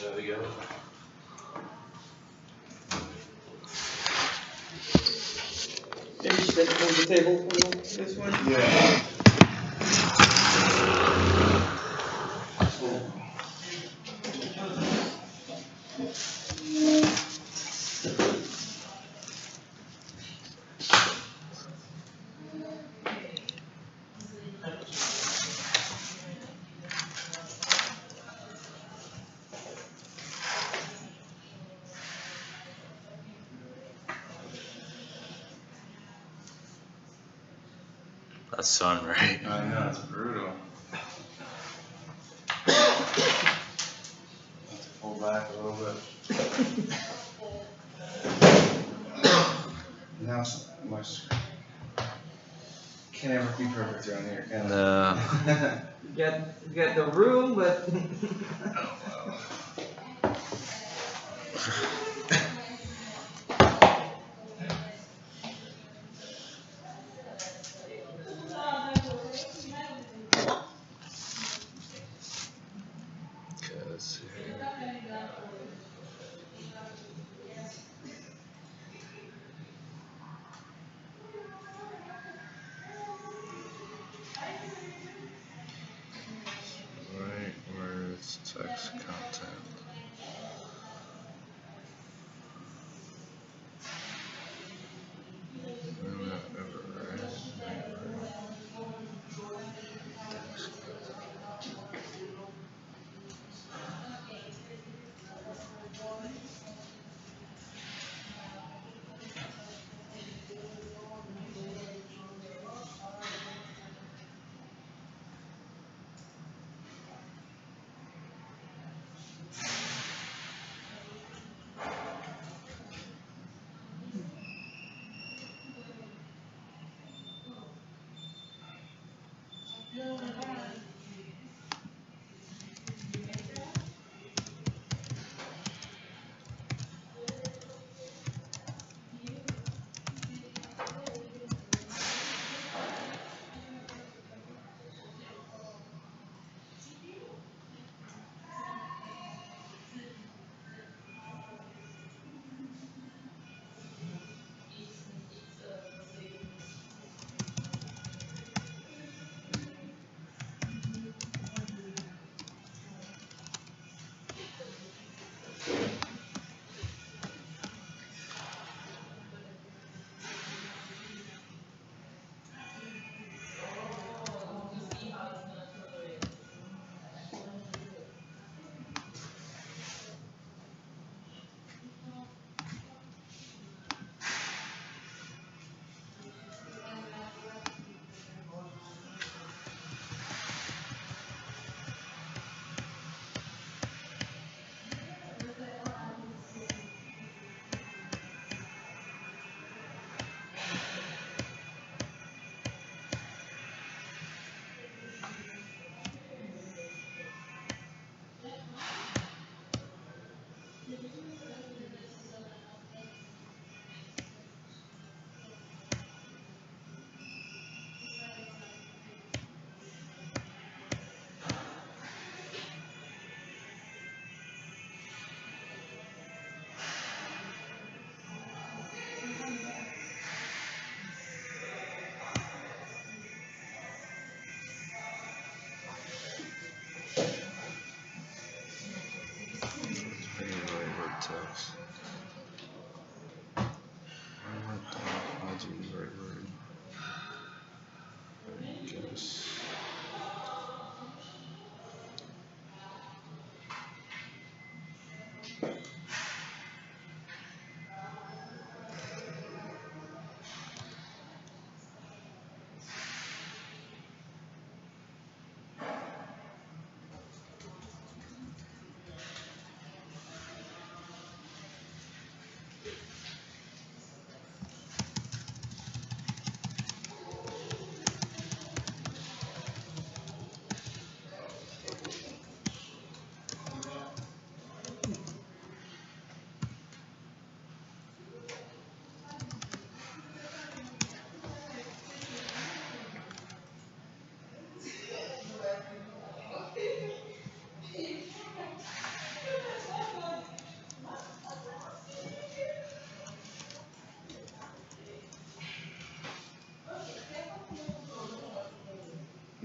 There we go. Maybe you should move the table a little this way. Yeah. That's sun, right? I know, it's brutal. Have to pull back a little bit. Now it's much. Can't ever be perfect around here, can No. You got the room, but Oh, wow. Okay, let's see here. Right, where's text content? Text. I'll do the right word. I guess.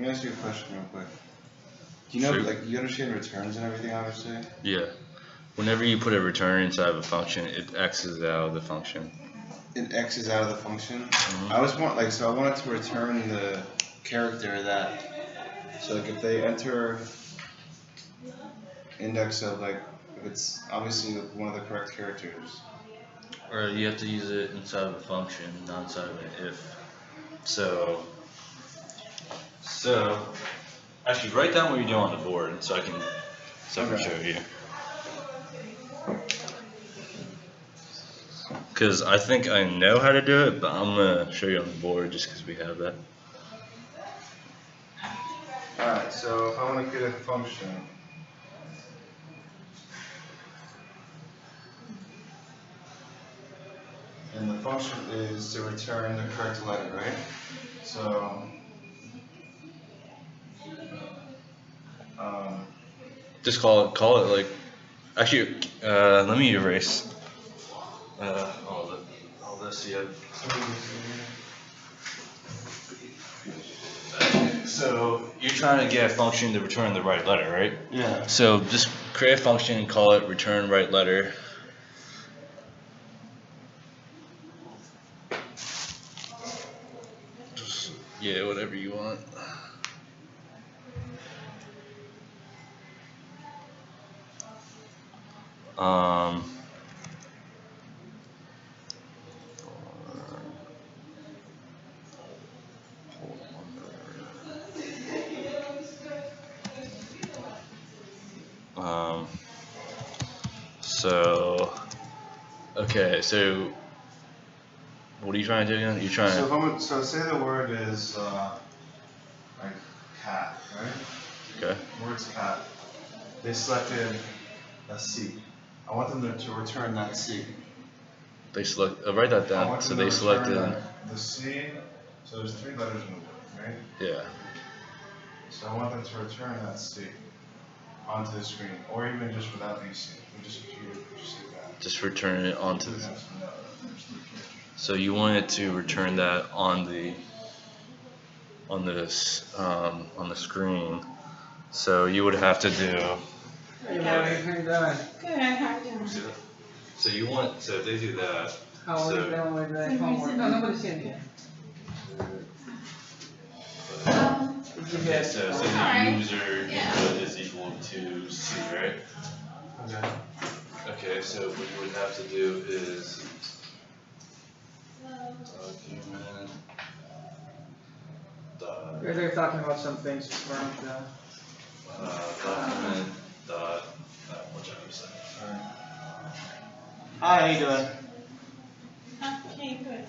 me ask you a question real quick. Do you know, Sure. like, you understand returns and everything, obviously? Yeah. Whenever you put a return inside of a function, it X's out of the function. It X's out of the function. Mhm. I was want like so I wanted to return the character that. So like if they enter index of like if it's obviously one of the correct characters. Or you have to use it inside of a function, not inside of an if. So actually write down what you're doing on the board so I can Okay. show you. Because I think I know how to do it, but I'm gonna show you on the board just because we have that. Alright, so if I want to create a function. And the function is to return the correct letter, right? So Just call it like. Actually, let me erase all this. You have. So you're trying to get a function to return the right letter, right? yeah. So just create a function and call it return right letter. Just, yeah, whatever you want. Um. So, okay, so what are you trying to do again? You're trying So to. if I'm so say the word is like cat, right? Okay. Word's cat. They selected a C. I want them to return that C. They select. Write that I down. want So them they to return selected. the C. So there's 3 letters in the word, right? Yeah. So I want them to return that C onto the screen, or even just without the C. We just see that. Just return it onto. There's The, 3 characters. so you wanted to return that on the on the screen. So you would have to do. Hey, Marty, how you doing? Good, how you doing? So you want. So if they do that. How are you doing with the homework? No, nobody's in here. Did you Okay, get? so say the Alright. user input is equal to C, right? Okay. Okay, so what you would have to do is document dot They're talking about some things around document dot whichever second. Hi, how you doing? Okay, good.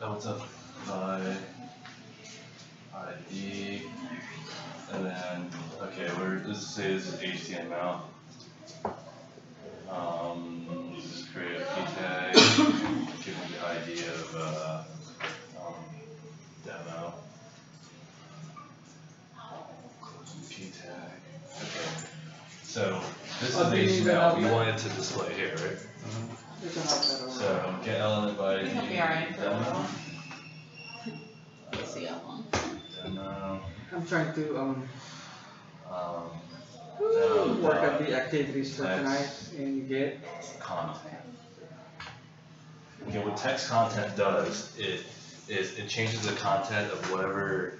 What's up? By ID and then okay, let's say this is HTML. You just create a p tag, give me the ID of demo. P tag. Okay. So this Oh, do you is need HTML. an You outlet? want it to display here, right? You can help that over. So get element by ID. We hope we are in for a demo. little. Let's see how long. Demo. I'm trying to Demo work dot out the activities for text tonight and get. content. Okay, what text content does is it changes the content of whatever,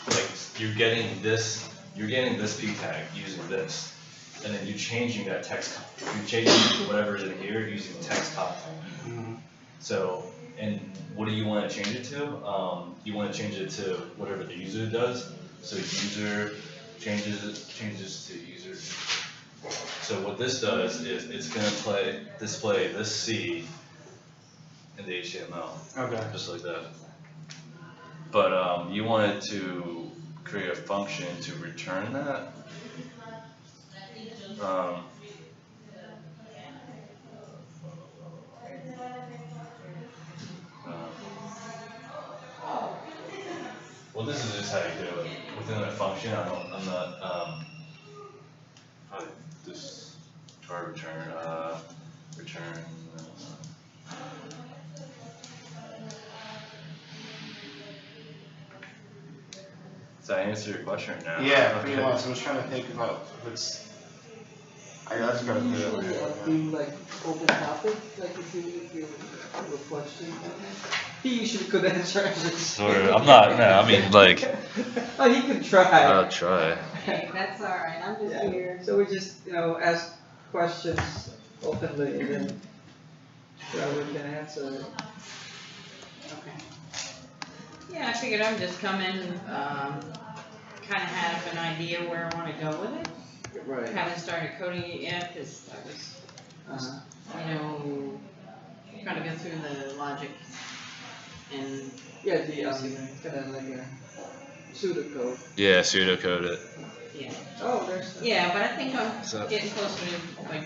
like you're getting this p tag using this, and then you're changing that text. You're changing whatever's in here using text content. So, and what do you want to change it to? You want to change it to whatever the user does. So user changes to user. So what this does is it's gonna display this C in the HTML, Okay. just like that. But you wanted to create a function to return that. Well, this is just how you do it within a function. I'm not. Probably just try return. Return. Does that answer your question or no? Yeah, pretty Okay. much. I was trying to think about if it's. I just gotta do it. Usually, do like open topic, like if you have a question. He usually could answer everything. Sort of. I'm not. No, I mean like. Oh, he could try. I'll try. Hey, that's all right. I'm just Yeah. here. So we just, ask questions openly and then we can answer it. Okay. Yeah, I figured I'd just come in, kind of have an idea where I want to go with it. Right. Haven't started coding it yet, because I was, Uh-huh. trying to go through the logic and, Yeah, the, kind of like a pseudocode. Yeah, pseudocode it. yeah. Oh, there's. Yeah, but I think I'm So- getting closer to, like,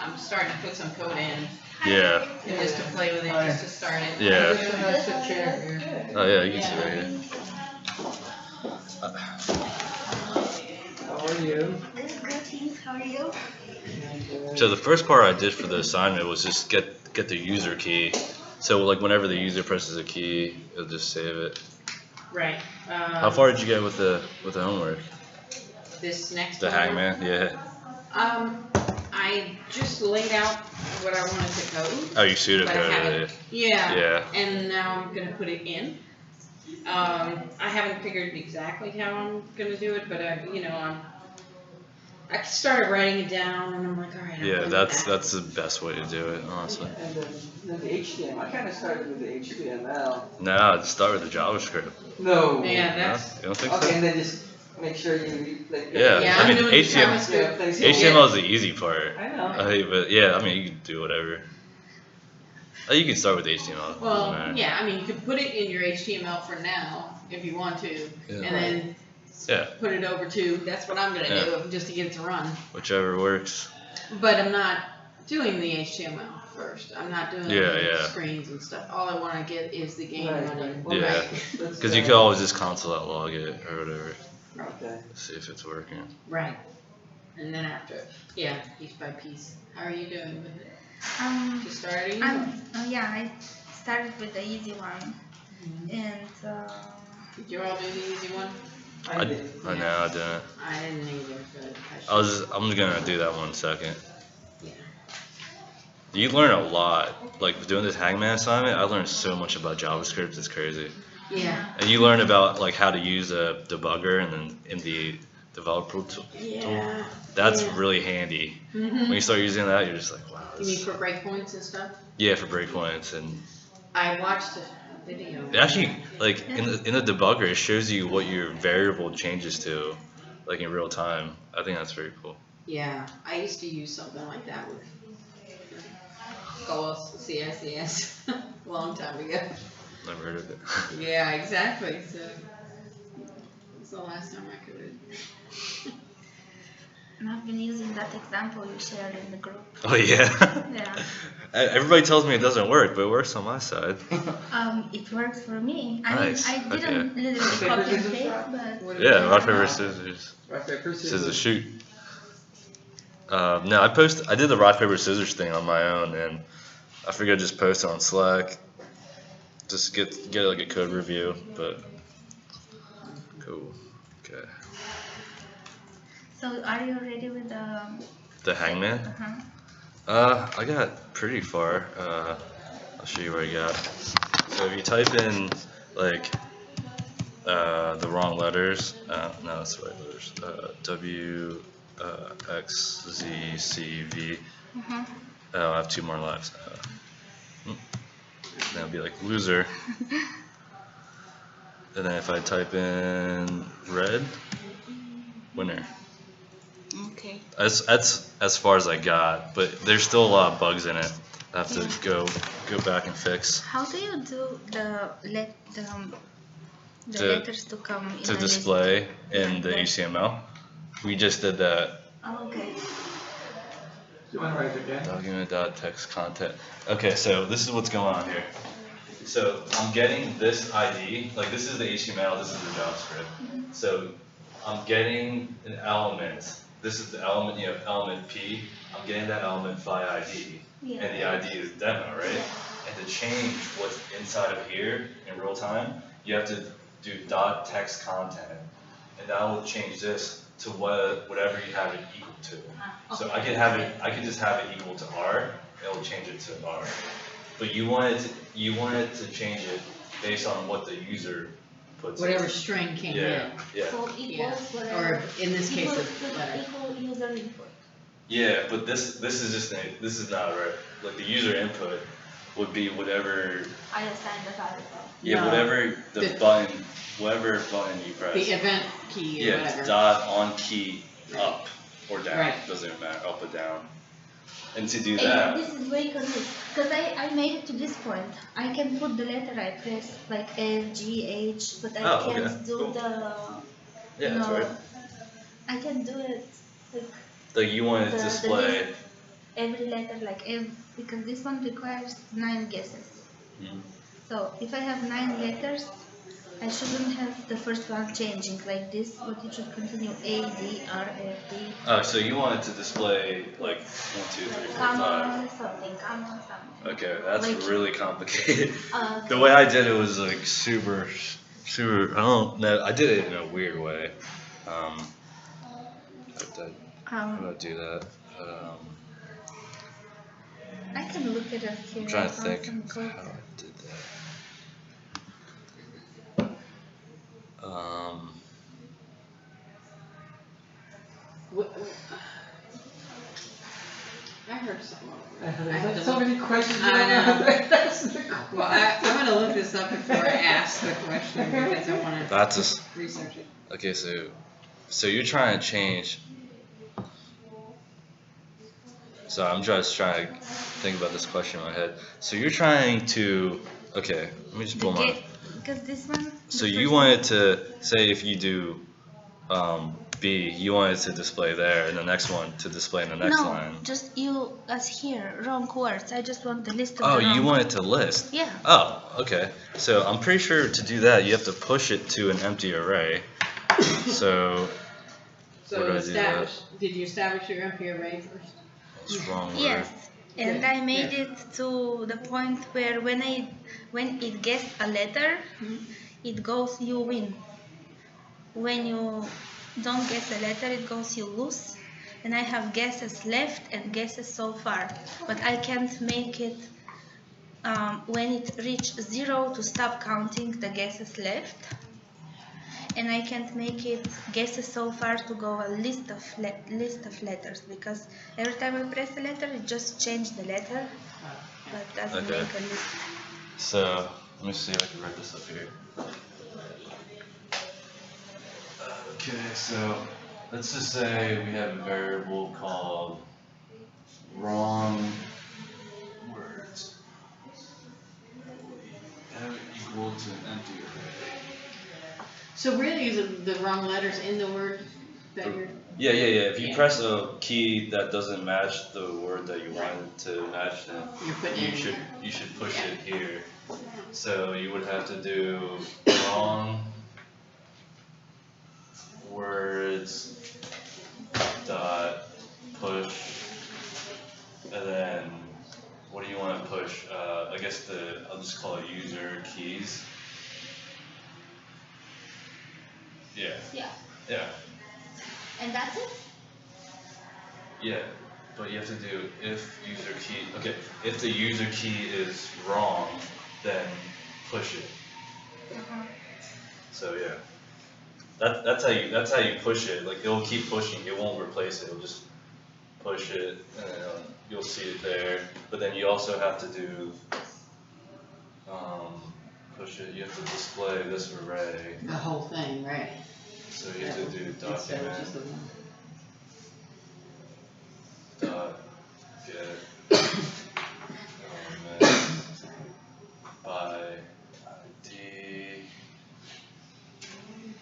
I'm starting to put some code in, Yeah. and just to play with it, just to start it. Yeah. There's a nice chair here. Oh yeah, you can see right here. How are you? Good, thanks. How are you? So the first part I did for the assignment was just get the user key. So like whenever the user presses a key, it'll just save it. Right. How far did you get with the homework? This next The one? Hangman, yeah. I just laid out what I wanted to code. Oh, you But I pseudocoded haven't, it. yeah, Yeah. and now I'm gonna put it in. I haven't figured exactly how I'm gonna do it, but I started writing it down, and I'm like, all right. I'll Yeah, play with that's that. the best way to do it, honestly. And then the HTML. I kind of started with the HTML. No, just start with the JavaScript. No. Yeah, No? that's, You don't think Okay, so? and then just make sure you like. Yeah, yeah, I I'm mean, doing HTML JavaScript. Thanks. HTML is the easy part. I know. But yeah, I mean, you can do whatever. Oh, you can start with HTML. doesn't Well, matter. yeah, I mean, you could put it in your HTML for now, if you want to, Yeah. and then Yeah, put it over to, that's what I'm gonna Yeah. do, just to get it to run. whichever works. But I'm not doing the HTML first. I'm not doing Yeah, the yeah. screens and stuff. All I want to get is the game Right, running. right. Yeah. Let's, Because you could always just console log it or whatever. Okay. See if it's working. Right. And then after, yeah, piece by piece. How are you doing with it? Just starting? I started with the easy one, and Did you all do the easy one? I did. I know, I didn't. I didn't either, but I should. I'm gonna do that one second. Yeah. You learn a lot. Like doing this Hangman assignment, I learned so much about JavaScript. It's crazy. Yeah. And you learn about like how to use a debugger and then in the developer tool. Yeah. That's Yeah. really handy. When Mm-hmm. you start using that, you're just like, wow. You mean for breakpoints and stuff? Yeah, for breakpoints and I watched a video. it actually like in the debugger, it shows you what your variable changes to, like in real time. I think that's very cool. Yeah, I used to use something like that with Goals, CSES, a long time ago. Never heard of it. Yeah, exactly, so it's the last time I could. and I've been using that example you shared in the group. Oh yeah. Yeah. Everybody tells me it doesn't work, but it works on my side. It works for me. Nice, I didn't literally Okay. copy and Scissors, paste, rock? but What do Yeah, you rock think? paper scissors. Rock paper Scissors shoot. No, I did the rock paper scissors thing on my own, and I figured I'd just post it on Slack, just get like a code review. But cool. Okay. so are you ready with The Hangman. I got pretty far. I'll show you what I got. So if you type in like the wrong letters, no, that's the right letters. W X Z C V. Oh, I have 2 more lives. That'd be like loser. And then if I type in red, winner. Okay. That's as far as I got, but there's still a lot of bugs in it. I have to go back and fix How do you do the To- letters to come in to a list? display in the Yeah. HTML. We just did that. Oh, okay. You want to write it again? Document.text content. Okay, so this is what's going on here. So I'm getting this ID, like this is the HTML, this is the JavaScript. So I'm getting an element. This is the element, element P. I'm getting that element by ID. Yeah. And the ID is demo, right? And to change what's inside of here in real time, you have to do .text content. and that will change this to whatever you have it equal to. So Okay. I could have it, I could just have it equal to R, it'll change it to R. But you wanted to change it based on what the user puts in. Whatever string came Yeah, in, yeah. So Yeah. equals or whatever. in this case, Equals the letter. equal user input. Yeah, but this is just, this is not right. Like the user input would be whatever, I assign the variable. yeah, No, whatever the the- button, whatever button you press. The event key or Yeah, whatever. dot on key up or down, Right. doesn't matter, up or down. And to do Hey, that, this is way confused. Because I made it to this point. I can put the letter I press, like F, G, H, but I Oh, okay, can't do cool. the. yeah, that's right. I can do it like Like you want to The display, every letter, like because this one requires 9 guesses. Mhm. So if I have 9 letters, I shouldn't have the first one changing like this, but it should continue A, D, R, F, D. oh, so you want it to display like 1, 2, 3, 4, 5. Comma, something, comma, something. Okay, that's Like- really complicated. Okay. The way I did it was like super, I don't know, I did it in a weird way. How do I do that? I can look it up here. I'm trying I to found think some code. how I did that. I heard something. There's so many questions. I know. That's the question. Well, I'm gonna look this up before I ask the question because I wanna That's just, research it. okay, so you're trying to change. So I'm just trying to think about this question in my head. So you're trying to, okay, let me just pull my. Because this one. So the you first wanted to say if you do B, you wanted to display there, and the next one to display in the next no, line. just you as here, wrong words. I just want the list of Oh, the wrong. you want it to list. Yeah. Oh, okay. So I'm pretty sure to do that you have to push it to an empty array. So So Where do I do that? did you establish your MP array first? what's wrong with Yes, and Good, I made good. it to the point where when it gets a letter, it goes you win. When you don't guess a letter, it goes you lose. And I have guesses left and guesses so far, but I can't make it when it reaches 0 to stop counting the guesses left. And I can't make it guesses so far to go a list of letters because every time I press a letter, it just changes the letter, but doesn't Okay. make a list. So let me see if I can write this up here. Okay, so let's just say we have a variable called wrong words. Have it equal to an empty array. So really, is the wrong letters in the word that you're? Yeah. If you Yeah. press a key that doesn't match the word that you want it to match, then You're putting it in there. you should push Yeah. it here. So you would have to do wrong words dot push, and then what do you want to push? I guess I'll just call it user keys. Yeah. Yeah. Yeah. And that's it? Yeah, but you have to do if user key, okay, if the user key is wrong, then push it. So yeah, that's how you push it, like it'll keep pushing, it won't replace it, it'll just push it, and then you'll see it there, but then you also have to do, push it, you have to display this array, The whole thing, right? so you have to do Instead of just document the one. dot get element by ID,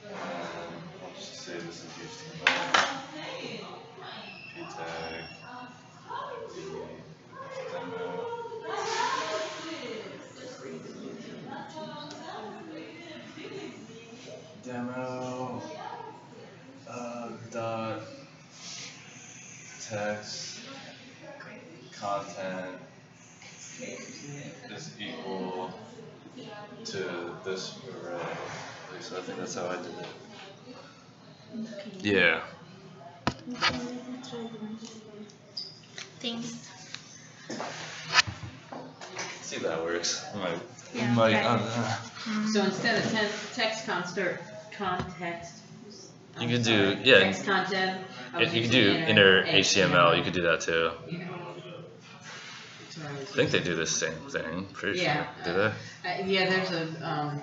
and I'll just say this is HTML, p tag, demo, dot text content is equal to this array. At least I think that's how I did it. Okay. Yeah. Okay, let me try this. Thanks. See if that works. Yeah, Might, okay. So instead of text context. You could do, yeah. Text content. I was You could using do inner HTML. You could do that too. Yeah. That's what I was I think they using. do the same thing. Pretty Yeah. sure. Do they? Yeah, there's a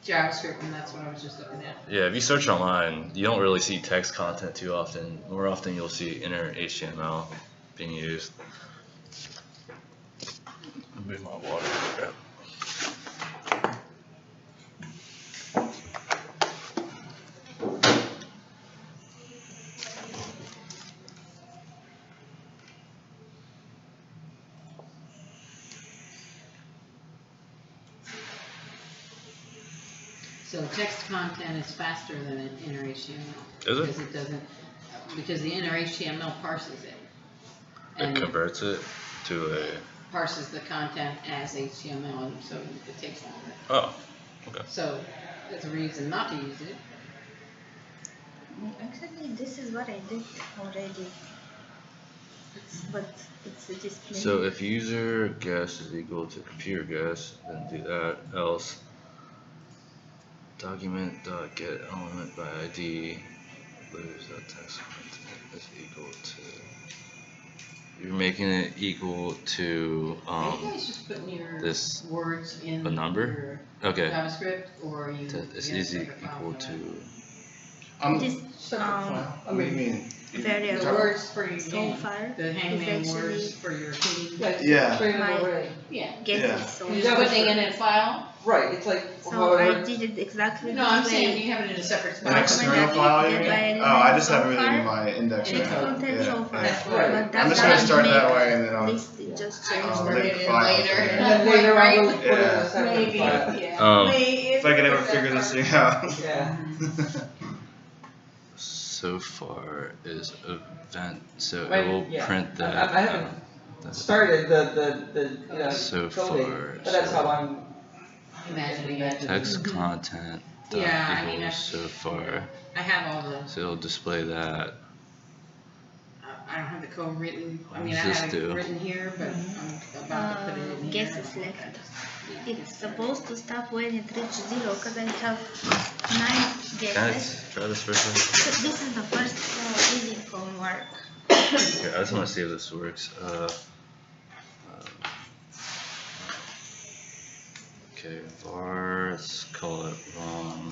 JavaScript, and that's what I was just looking at. Yeah, if you search online, you don't really see text content too often. More often, you'll see inner HTML being used. Move my water. Crap. So text content is faster than an inner HTML. Is it? Because it doesn't, because the inner HTML parses it. It And converts it to a. parses the content as HTML, and so it takes longer. Oh, okay. So that's a reason not to use it. Actually, this is what I did already. But it's a display. So if user guess is equal to computer guess, then do that. Else document dot get element by ID lose that text content is equal to. You're making it equal to Are you guys just putting your this words in a number? your Okay. JavaScript, or are you? It's you have a easy separate file equal for to. This Separate file. I What do you mean, mean? that? variable The words for your so game, far the is Hangman actually words for your team. yeah, it's Yeah. trainable My- array. Yeah. guess Yeah. is so You're far. just putting it in a file? Right, it's like So however. I did it exactly No, this I'm way. saying you have it in a separate An file. external Document file, you get mean? by Oh, element I just so have everything in far. my index Text right now. content so far. That's right. But I'm that's just how gonna you start make that way and then I'll. list it just I change can I'll work make it in files later. for it. And then later on, we'll put it in Yeah. a separate Maybe, file. yeah. If I can ever figure this thing out. Yeah. So far is event, so it Right, will yeah. print that. I haven't started the So coding, far, but that's so- how I'm Imagining it. Text content dot Yeah, I mean, equals that's- so far. I have all the, So it'll display that. I don't have the code written, I What mean, I does this have it do? written here, but I'm about to put it in here. guess is left. It's supposed to stop when it reaches 0 because I have 9 Can I guesses. try this for a second? So this is the first reading homework. Here, I just want to see if this works. Okay, var, let's call it wrong.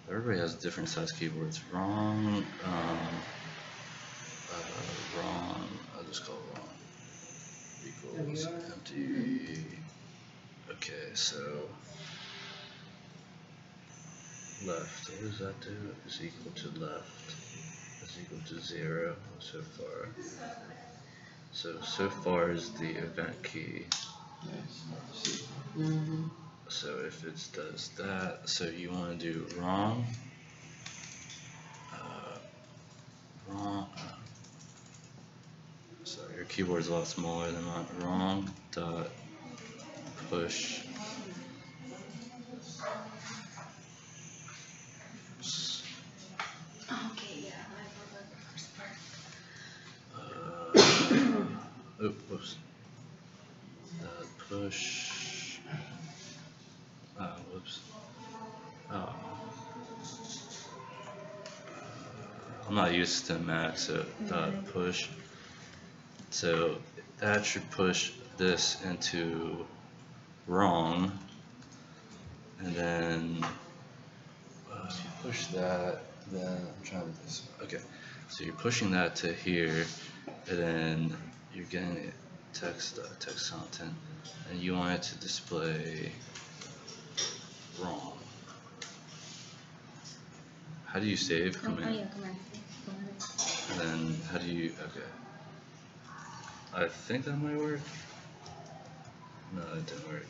Everybody has different size keyboards. Wrong, wrong, I'll just call it wrong. Equals empty. Okay, so left, what does that do? Is equal to left. Is equal to 0 so far. So far is the event key. Mhm. So if it does that, so you want to do wrong, wrong. Sorry, your keyboard's a lot smaller than mine. Wrong dot push. Okay, yeah, I forgot the first part. Whoops. Push. Whoops. Oh. I'm not used to Mac, so dot push. So that should push this into wrong, and then if you push that, then I'm trying to do this. Okay, so you're pushing that to here, and then you're getting text content, and you want it to display wrong. How do you save? Oh, Command. yeah, command. And then how do you? Okay. I think that might work. No, it didn't work.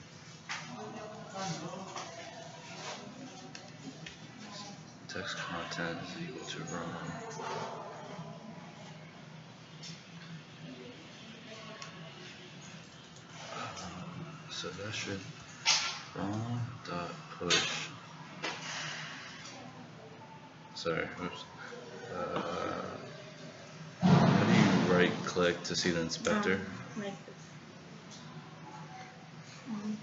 Text content is equal to wrong. So that should wrong dot push. sorry. Oops. How do you right click to see the inspector? Like this. Mm.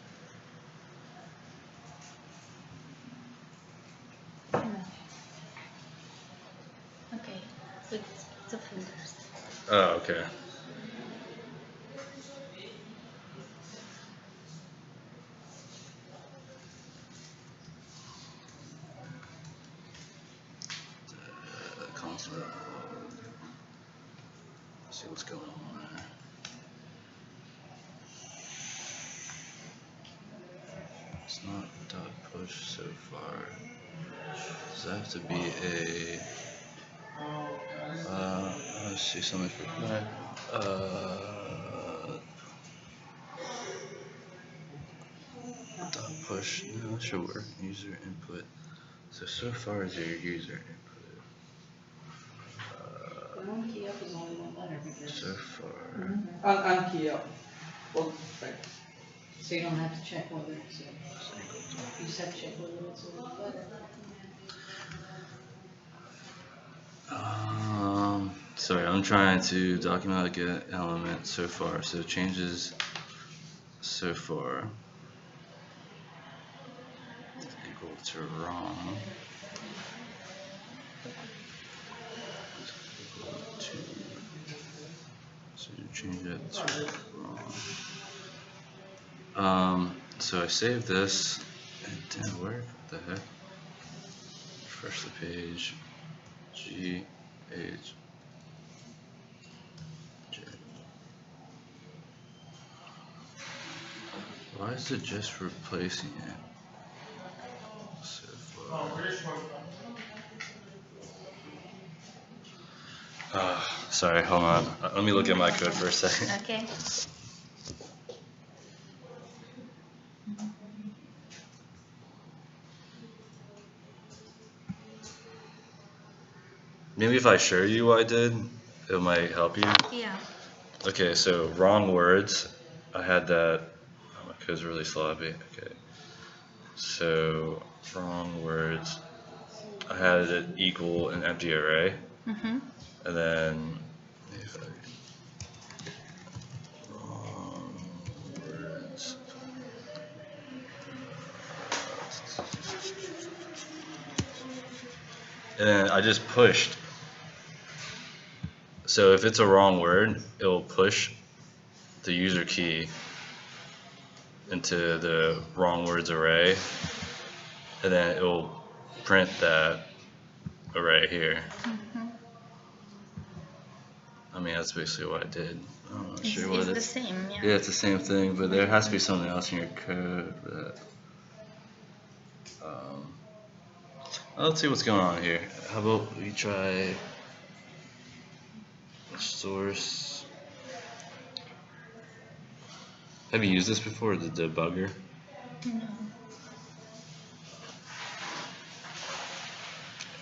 Okay, with the fingers. Oh, okay. Constant. See what's going on there. It's not dot push so far. Does that have to be a? Let's see something. Dot push. No, that should work. User input. So far is your user input. One key up is only one letter because, So far. On key up. Well, right. so you don't have to check whether it's a, you just have to check whether it's a letter. Sorry, I'm trying to document how to get element so far. So changes so far is equal to wrong. Equal to, so you change it to wrong. So I saved this. It didn't work. What the heck? Refresh the page. G H J. Why is it just replacing it? So far. Sorry, hold on. Let me look at my code for a second. Okay. Maybe if I show you what I did, it might help you. Yeah. Okay, so wrong words. I had that. Oh, my code's really sloppy. Okay. So wrong words. I had it equal an empty array, Mhm. and then if I wrong words. And then I just pushed. So if it's a wrong word, it will push the user key into the wrong words array, and then it will print that array here. Mhm. I mean, that's basically what I did. I'm not It's, sure what it's the it's. same. Yeah. Yeah, it's the same thing, but there has to be something else in your code for that. Let's see what's going on here. How about we try source. Have you used this before, the debugger? No.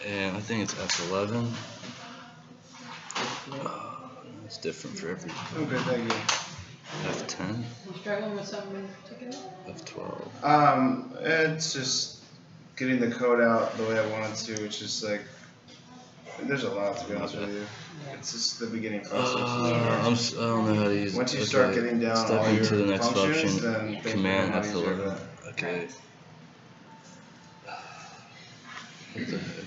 And I think it's F11. It's different for every I'm good, thank you. F10, You struggling with something in particular? F12. It's just getting the code out the way I wanted to. It's just like, there's a lot to be honest with you. It's just the beginning process. I don't know how to use it. Once you start getting down Step all into your the next functions, function. then things Command become a lot easier F11. to- Okay. What the heck?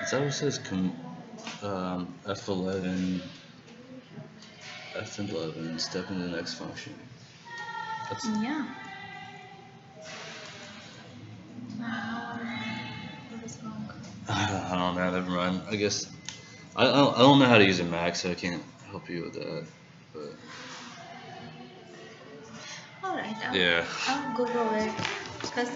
Is that what it says? F11. F11. Step into the next function. That's Yeah. What was wrong? I don't know. Never mind. I guess I don't know how to use a Mac, so I can't help you with that. But All right. yeah. I'll Google it because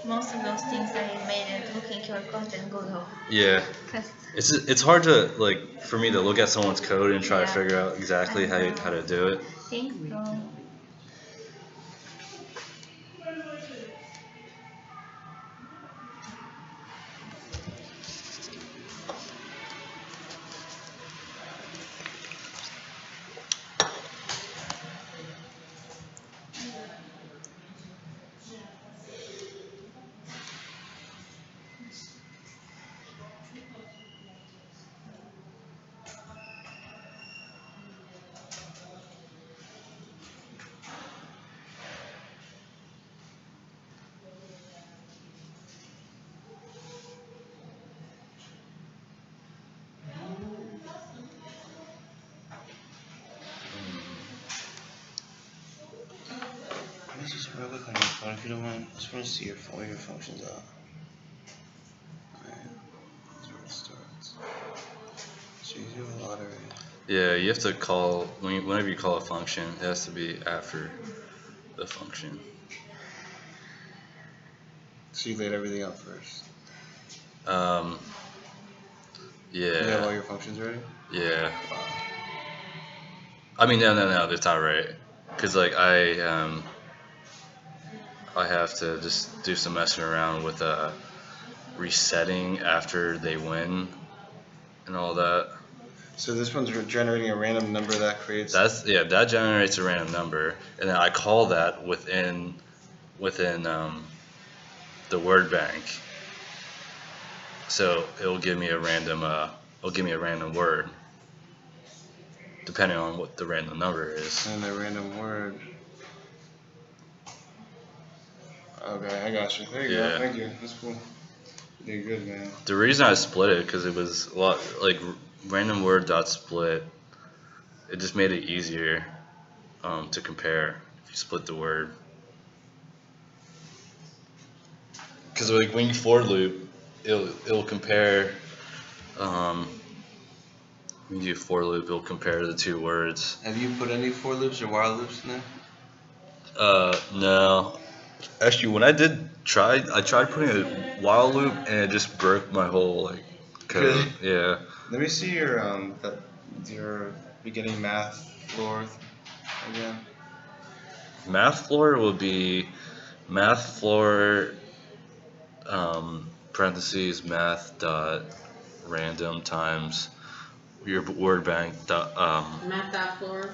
most of those things I made it looking your code and Google. Yeah. 'Cause It's hard to like for me to look at someone's code and try to Yeah. figure out exactly how to do it. think so. Real quick on your phone if you don't mind. I just want to see where your functions are. Alright. That's where it starts. Choose your lottery. Yeah, you have to call whenever you call a function, it has to be after the function. So you laid everything out first. Yeah. You have all your functions ready? Yeah. I mean, no, that's not right. Cause like I have to just do some messing around with resetting after they win and all that. So this one's generating a random number that creates. That generates a random number, and then I call that within the word bank. So it'll give me a random word, depending on what the random number is. And a random word. Okay, I got you. There you go. Thank you. That's cool. You did good, man. The reason I split it because it was a lot like random word dot split. It just made it easier to compare if you split the word. Because like when you for loop, it'll compare. When you do for loop, it'll compare the two words. Have you put any for loops or while loops in there? No. Actually, when I tried putting a while loop and it just broke my whole like code. Really? Yeah. Let me see your your beginning math floor again. Math floor will be math floor parentheses math dot random times your word bank dot Math.floor,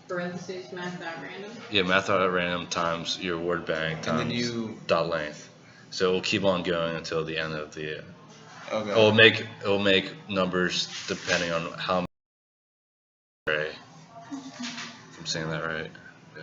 parentheses, math.random. yeah, math dot random times your word bank And then times dot length. So it'll keep on going until the end of the. Okay. It'll make numbers depending on how many. Right. If I'm saying that right. Yeah.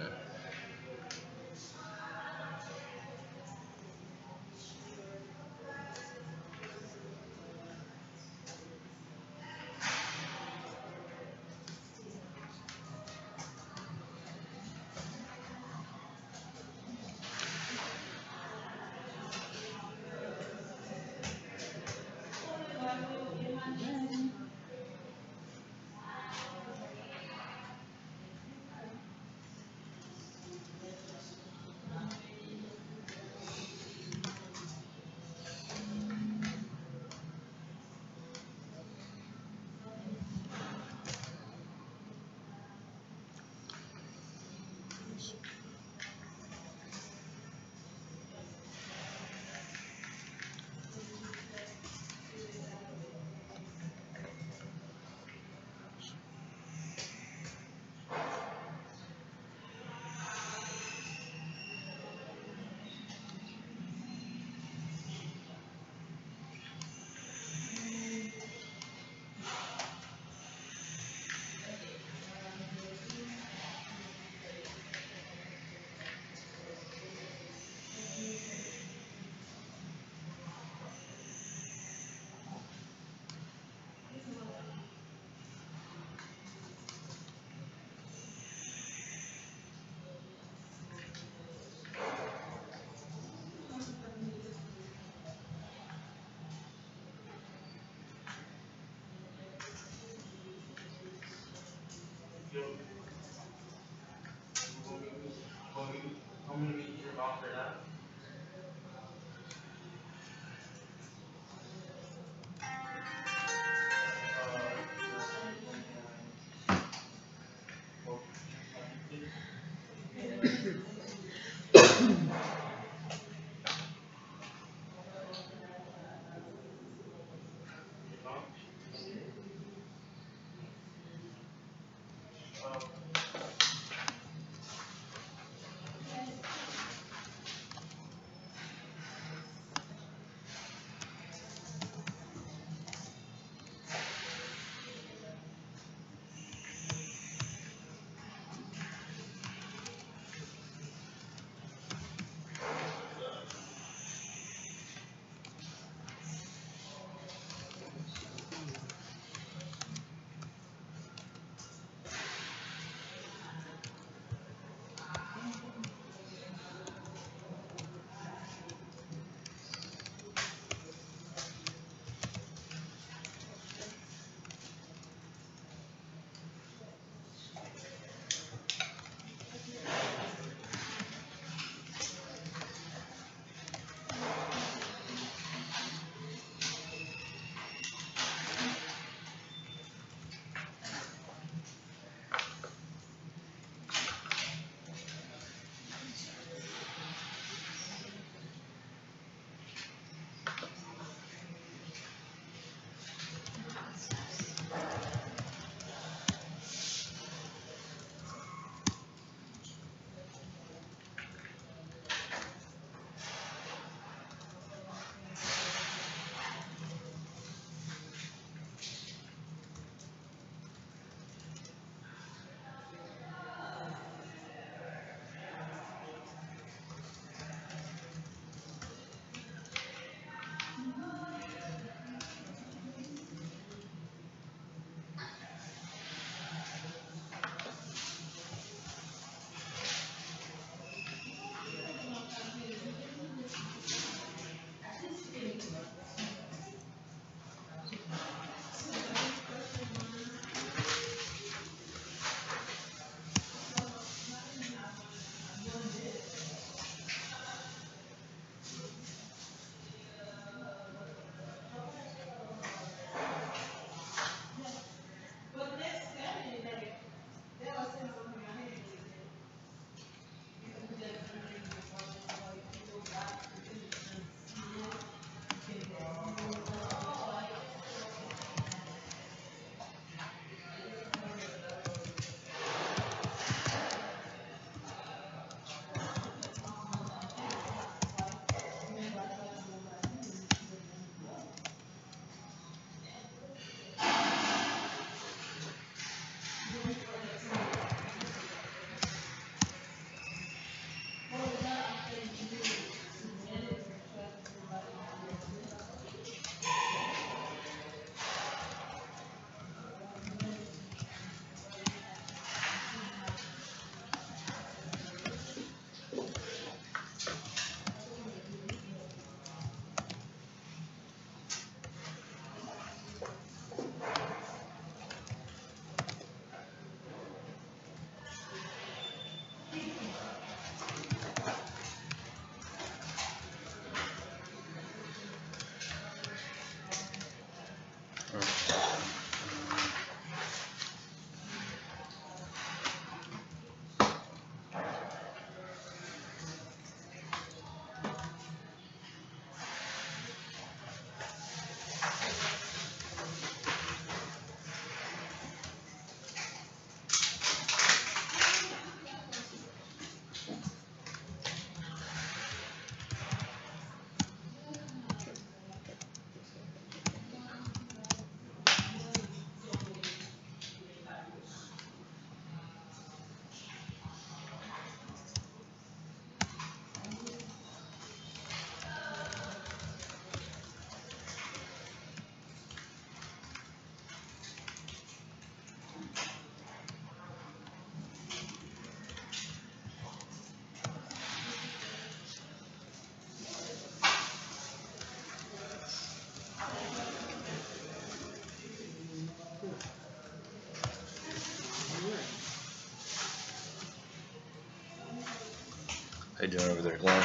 you doing over there, Glenn?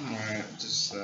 Alright, just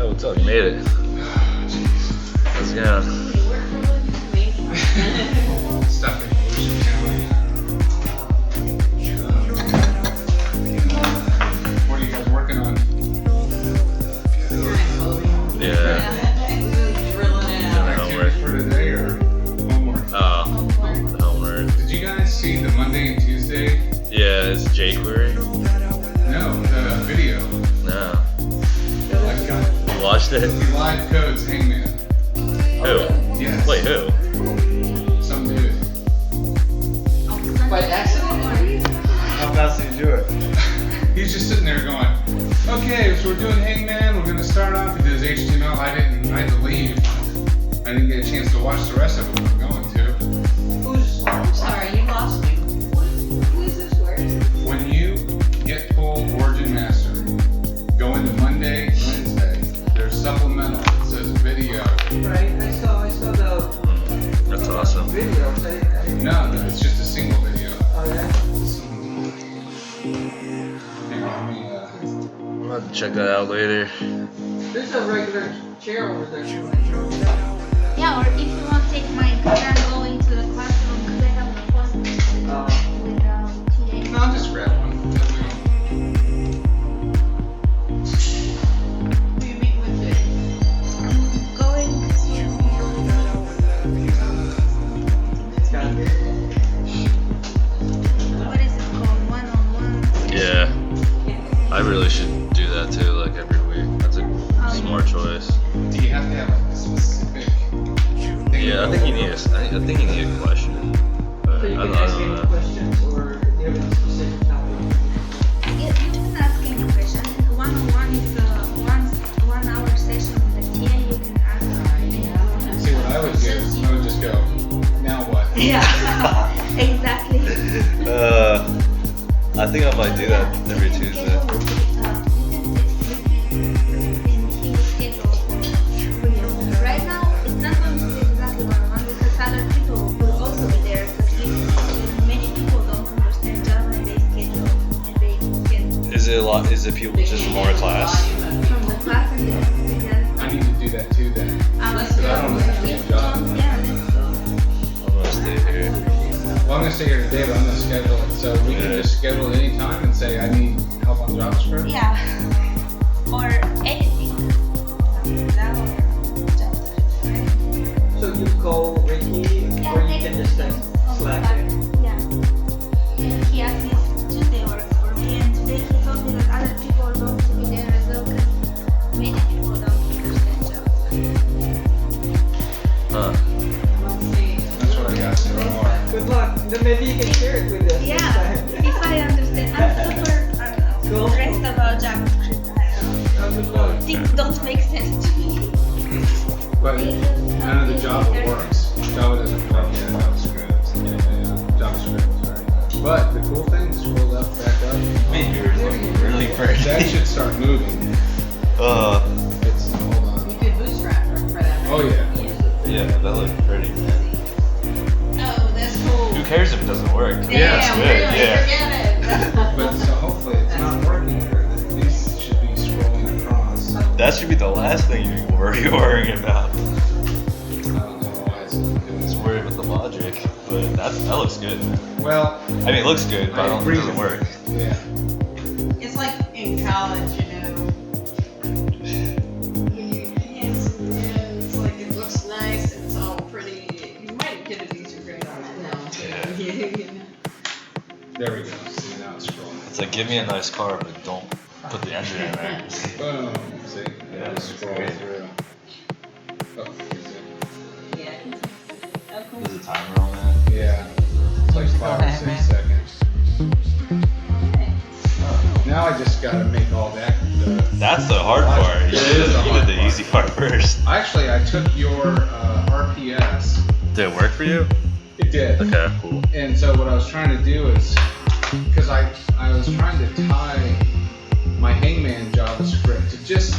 What's up? You made it. How's it going? stuck in Ocean County. What are you guys working on? Yeah. Drilling it out. Activities for today or homework? Homework. Did you guys see the Monday and Tuesday? Yeah, it's jQuery. No, the video. No. I got You watched it? he live codes Hangman. Who? Yes. Wait, who? Some dude. By accident? How fast did you do it? He's just sitting there going, okay, so we're doing Hangman. We're gonna start off. He does HTML. I had to leave. I didn't get a chance to watch the rest of it. We're going to. I'm sorry, you lost me. Who is this? Where is it? When you get full Origin Master, go into Monday, Wednesday. There's supplemental. It says video. Right, I saw the That's awesome. video. No, it's just a single video. Oh yeah? Hang on, let me, I'm about to check that out later. There's a regular chair over there. Yeah, or if you want to take mine, because I'm going to the classroom because I have an appointment with TA. no, I'll just grab one. Who you meet with today? I'm going to. What is it called? One-on-one. Yeah. I really should do that too, like every week. That's a smart choice. Do you have to have like a specific thing? Yeah, I think you need a question. But So you I can don't ask any know. questions or do you have a specific topic? Yeah, you can ask any question. One-on-one is a 1 hour session with the TA. You can ask anything. See, what I would do is I would just go, now what? Yeah, exactly. I think I might do that every Tuesday. Right now, it's not going to be exactly one-on-one because other people will also be there. Because many people don't understand Java and they schedule and they can Is it people just from our class? from the class and they I need to do that too then. let's Because I don't understand Java. Yeah, let's go. I'm gonna stay here. Well, I'm gonna stay here today, but I'm gonna schedule it. So we can just schedule it anytime and say I need help on JavaScript. Yeah, or anything. you call Ricky, or you can just text Slack it. Yeah. And he asked me if Tuesday works for me, and today he told me that other people are going to be there as well, because many people don't understand Java. Huh. That's what I got so far. Good luck. Then maybe you can share it with us next Yeah, time. if I understand. I'm super Cool. stressed about JavaScript. I Good don't luck. know. Things don't make sense to me. But none of the Java works. Java doesn't work in JavaScript. JavaScript, sorry. But the cool thing, scroll up, back up. Made yours look really pretty. That should start moving. It's, hold on. You did Bootstrap for that, right? Oh yeah. Yeah, that looked pretty, man. Oh, that's cool. Who cares if it doesn't work? Yeah, it's Damn, good. really, Yeah. forget it. But so hopefully it's not working here. These should be scrolling across. That should be the last thing you worrying about. I don't know why it's not doing Just this. worry about the logic, but that looks good. Well, I mean, it looks good, but I don't think agree it doesn't with work. you. Yeah. It's like in college, you know. It's like it looks nice and it's all pretty. You might get a decent grade on it now. Yeah. You know. There we go. See, now it's scrolling. It's like, give me a nice car, but don't put the engine in there. Boom. See? Yeah, It'll that's scroll great. through. Oh, is it? Yeah. Oh, cool. There's a timer on that. Yeah. It's like 5 or 6 seconds. Now I just gotta make all that. That's the hard part. It is the You hard did the part. easy part first. Actually, I took your RPS. Did it work for you? It did. Okay, cool. And so what I was trying to do is, because I was trying to tie my Hangman JavaScript to just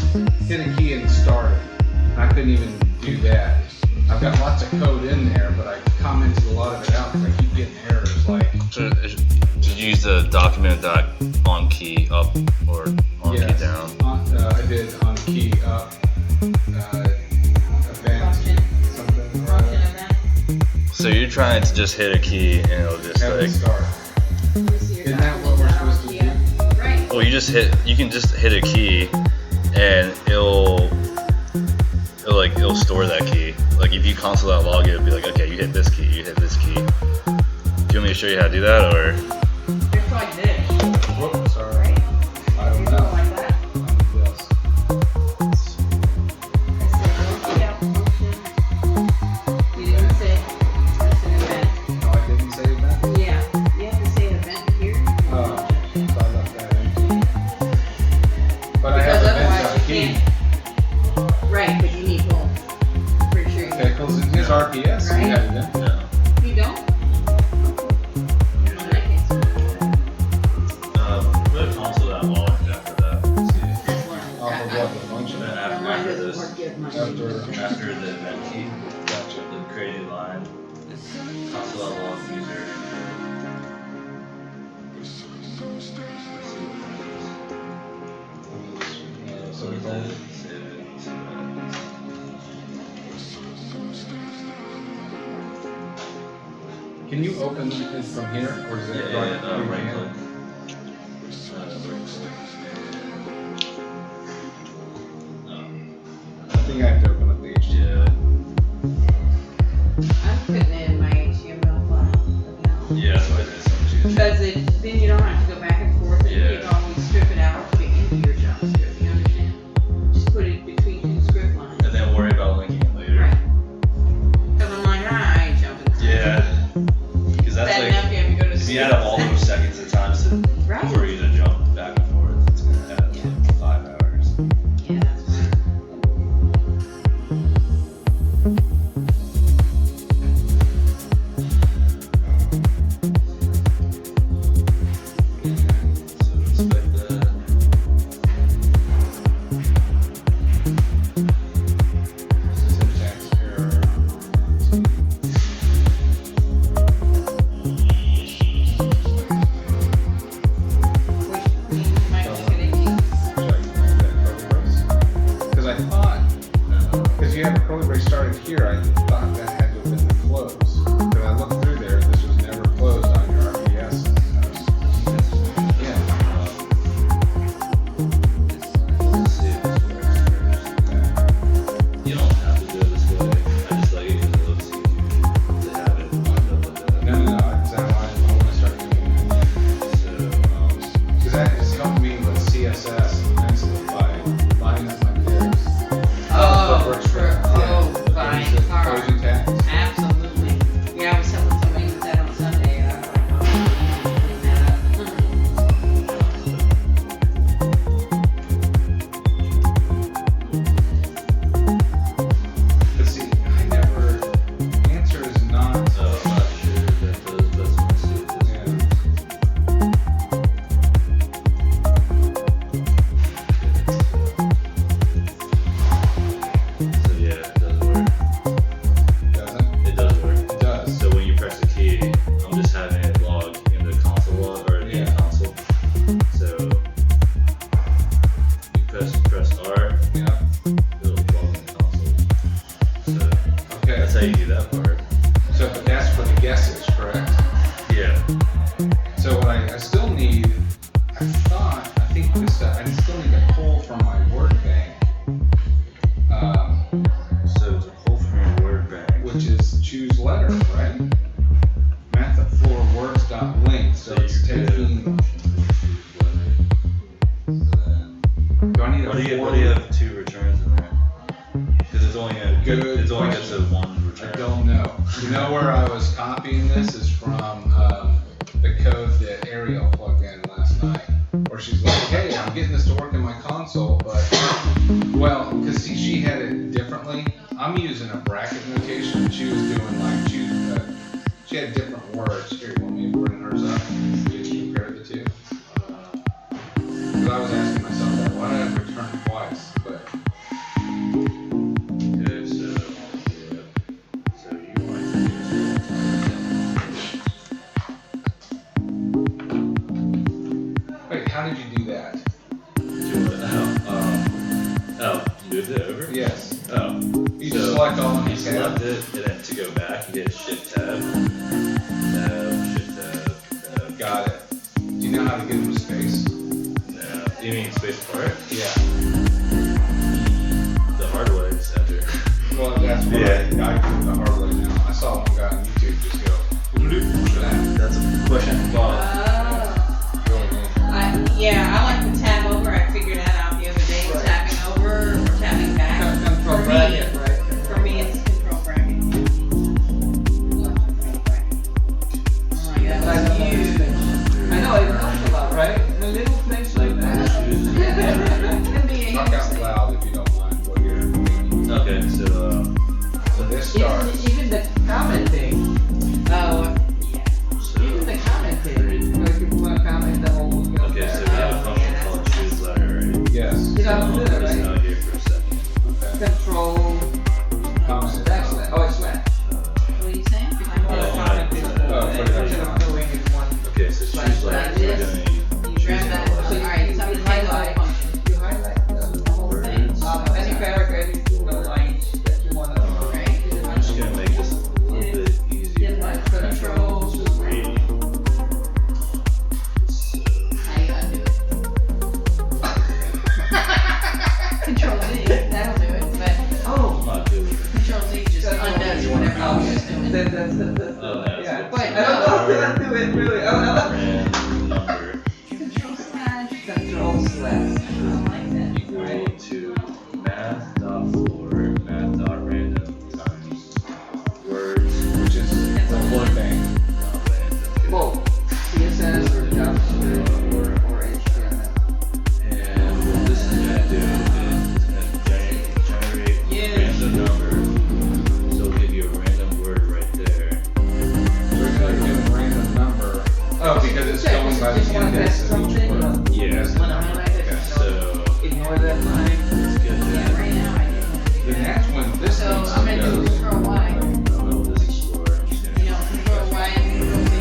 hit a key and start it. And I couldn't even do that. I've got lots of code in there, but I commented a lot of it out because I keep getting errors like, So, did you use the document on key up or on yes, key down? I did on key up, event, Function. something, or Function other. event. So you're trying to just hit a key and it'll just Have it like, start. Let me see your Isn't that what we're document. supposed to do? Right. well, you can just hit a key and it'll store that key. Like if you console.log, it'll be like, okay, you hit this key, you hit this key. Do you want me to show you how to do that, or? It's like this, Whoop, sorry. right? I don't You know. go like that. Yes. You didn't say it's an event. No, I didn't say that. Yeah, you have to say event here. Oh, so I left that in. But I have Because events otherwise on you key. can't. Right, but you need both. Pretty sure you Okay, because in his RPS, he Right. had it in. No. You don't? Put console.log after that. See. That's one. Off of what, the function? Then Mine after doesn't this, work yet, mine. after the event key, Gotcha. the created line, console.log user. So is that it? Save it, save it. Can you open it from here, or is it Yeah, right? right right click. here? I think I have to open up the HTML. Yeah, I'm putting in my HTML file now. yeah, that's what I did, so much easier. Because then you don't have to go back and forth and you Yeah. can always strip it out and put it into your JavaScript, you understand? Just put it between two script lines. And then worry about linking it later. Right. Because I'm like, I ain't jumping. Yeah, because that's Bad like, enough you have to go to if you add up all those seconds of time guesses, correct? Yeah. So what I still need, I think this, I still need a pull from my word bank, So it's a pull from your word bank. which is choose letter, right? Math for words dot link. So it's taking. Do I need a What do you have two returns in there? Because it's only Good it's only gets question. a one return. I don't know. You know where I was copying this is from the code that Ariel plugged in last night, where she's like, "Hey, I'm getting this to work in my console, but well, because she had it differently. I'm using a bracket notation. She was doing like she had different words. Here, you want me to bring hers up? Did you compare the two? Because I was asking myself that. Why did I return twice? But Okay, so yeah. So you want to wait, how did you do that? do it. Oh, you moved it over? Yes. Oh. You just select all of You these select tabs. it, and then to go back, you hit Shift Tab. Shift Tab. Got it. Do you know how to get them to space? No. You mean space bar? Yeah. The hard way is enter. Well, that's what I do the hard way now. I saw one guy on YouTube just go, push that. That's a question from Bob. Really neat. Yeah, I like to tab over. I figured that out the other day. Right. Tabbing over or tabbing back. Control For me, bracket, right? For me, it's control bracket. Oh my God, I that's know huge. I know, it helps a lot, right? A little place like that. Can be a Talk out loud if you don't mind what you're thinking. Okay, so So this starts. Even the commenting, Oh, even the commenting, like if you want to comment the whole, you know. okay, so we have a function called choose letter, right? Yes. You know how to So do I'll that, put this right? out here for a second. Okay. Control, Comment. backslash, oh, it's slash. what are you saying? Well, Oh, commenting, oh, put it instead on. of doing it one, Okay, so choose letter, we're This. doing You choose grab that. letter. Alright, so I'm gonna take the whole function. you highlight the whole thing. Any paragraph, any lines that you want to. Right? I'm just gonna make this a little bit easier. Like control, So, How you gonna do it? Control Z, that'll do it, but oh. I'm not good with it. Control Z just undoes whatever I was doing. That's, Oh, that's yeah. good. Wait, I don't know how to do it really. Random number Control slash. Control slash. I like that. equal to math.floor, math.random times words. Which is the word bank. Both CSS or JavaScript or HTML. And what this is gonna do is it's gonna generate Yeah. a random number. So it'll give you a random word right there. We're going to do a random number. Oh, because it's Yeah, going by just the wanna index test of each something, word. Yeah. When I highlight it, Okay. So Ignore that line. it's good. yeah, right now I do. The next one, this So one I'm gonna do goes. control Y. Oh, this is for, I'm just You know, gonna. control Y and control Z.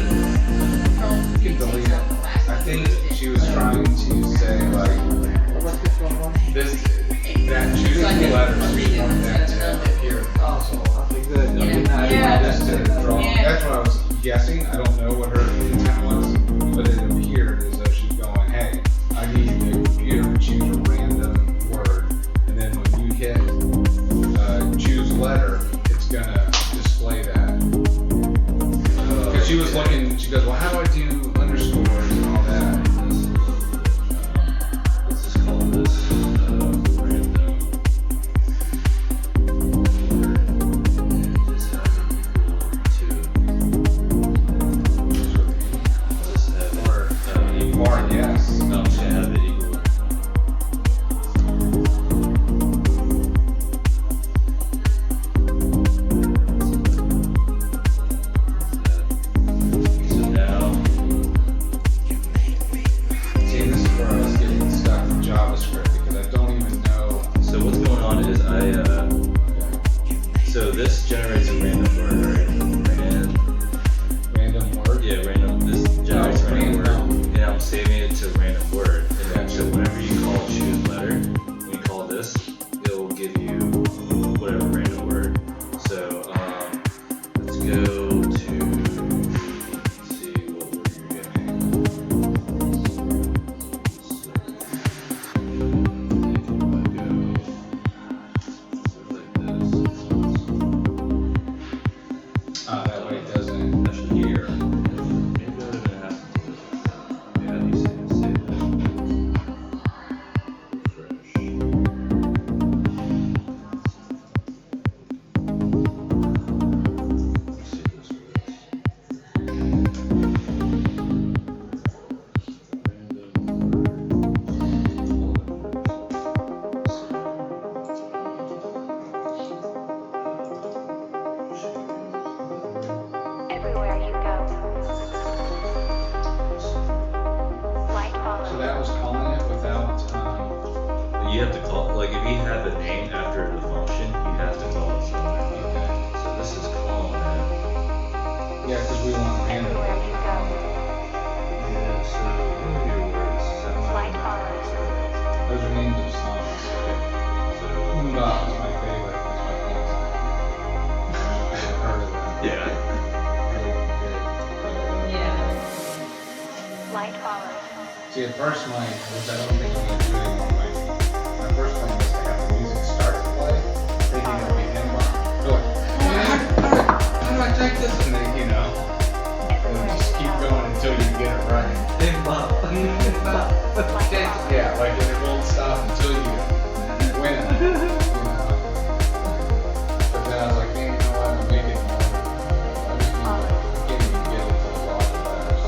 Control You Z can delete takes out the last I one. think she was trying to say like What's this one? this, that choosing Like the it- letters read is it one that instead of to appear in the console. Okay, good. No, Okay, you now you Yeah. want This this to draw. Yeah. That's what I was guessing. I don't know what her intent was, but it appeared as though she's going, "Hey, I need the computer to choose a random word, and then when you hit choose letter, it's gonna display that." Because she was looking, she goes, "Well, how do I do underscores and all that?" Let's just call this random word. And just have it equal to. Just have it equal. Or yes. No, I'm just gonna have it equal. So now, See, and this is where I was getting stuck with JavaScript because I don't even know. so what's going on is so this generates a random word, right? Random word. Yeah, random. This generates a random word, random. and I'm saving it to random word. And then, so whenever you call choose letter, when you call this, it will give you whatever random word. So let's go to it. Actually, here. Maybe I'm gonna have to do it. Yeah, you say that. Refresh. Let's see if this works. Everywhere you go. Light So follows. that was calling it without, You have to call, like, if you have a name after the function, you have to call it somewhere. So this is calling it. yeah, because we want random. Everywhere you go. Yeah, so what are your words? Light follows. Those are names of songs. So, Boomba is my favorite. That's my favorite song. I've heard of that. yeah. Light follows. See, at first which I don't think I'm going to do anymore, my first plan was to have the music start to play, thinking it would be Hangman. Going, how do I type this? And then, you know, and then just keep going until you get it right. Big bop. Big bop. Yeah, like it won't stop until you win it, you know. But then I was like, man, you know what, I'm making it more. I can't even get it to the log letters.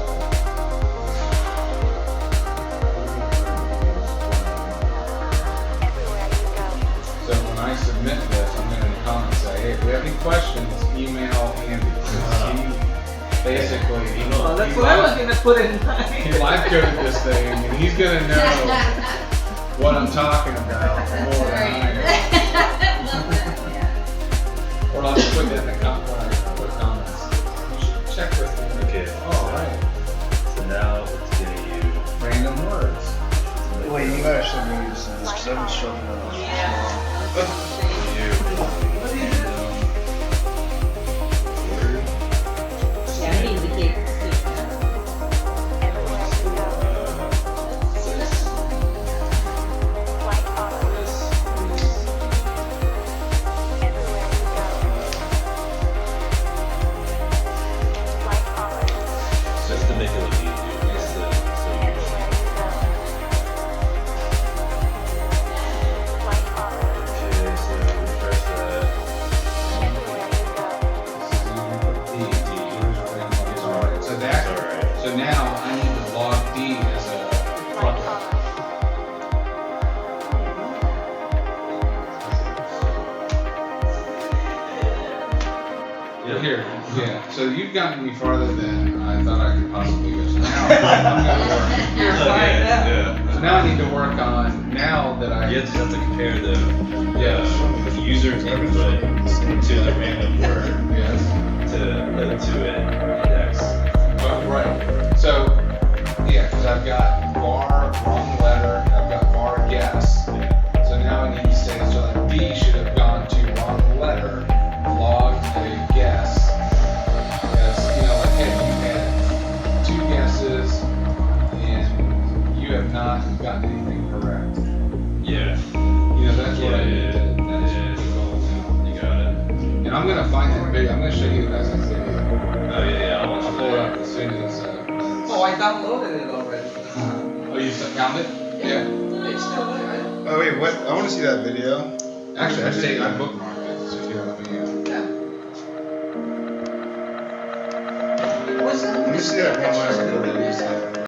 Everywhere you go. So when I submit this, I'm gonna in the comments say, hey, if you have any questions, email Andy. 'Cause he basically, Oh, that's what I was gonna put in mine. he live coded this thing, and he's gonna know what I'm talking about more than I am. Or I'll just put that in the comments. You should check with him. Okay. Oh, right. So now it's giving you. Random words. Wait, you actually need to send this because I've been struggling with this. Yeah, I need to get Everywhere you go. Light follows. Everywhere you go. Light follows. Just to make it look easier. Just to, so you Everywhere you go. Light follows. okay, so refresh that. Everywhere you go. Alright, so that, Alright. so now I need to log D as a Light follows. Here, yeah. So you've gotten me farther than I thought I could possibly go. So now I'm gonna work. You're fine now. Yeah. So now I need to work on now that I You just have to compare the Yes. the user input to the random word yes. to an index. Right. So yeah, because I've got var wrong letter, I've got var guess. So now I need to say so like D should have gone to wrong letter, log a guess. Because you know like hey you had 2 guesses and you have not gotten anything correct. Yeah. You know that's what I need to. That's Yeah. the goal now. You got it. And I'm gonna find that video. I'm gonna show you guys that video. Oh yeah, I'll I'll pull it up as soon as. Oh, I downloaded it already. Oh, you found it? Yeah. It's still there, right? Oh wait, what? I want to see that video. Actually, I bookmarked it. So here, let me. Yeah. What's that? Let me see that one last video that you sent.